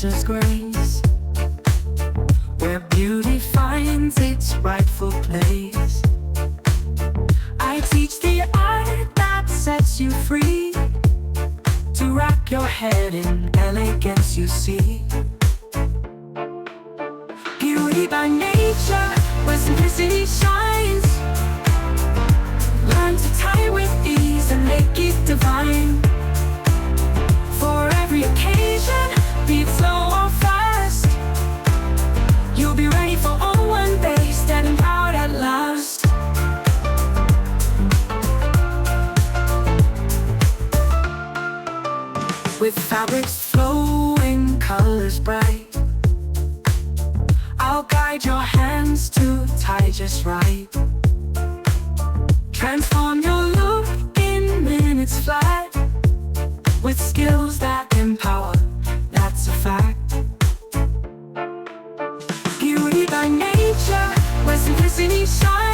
nature's grace, where beauty finds its rightful place. I teach the art that sets you free, to rock your head in elegance you see. Beauty by nature, where simplicity shines. Learn to tie with ease and make it divine. For every occasion, be it slow or fast, you'll be ready for all one day, standing proud at last. With fabrics flowing, colors bright, I'll guide your hands to tie just right. Transform your look in minutes flat, with skills that empower, that's a fact. Beauty by nature, where simplicity shines.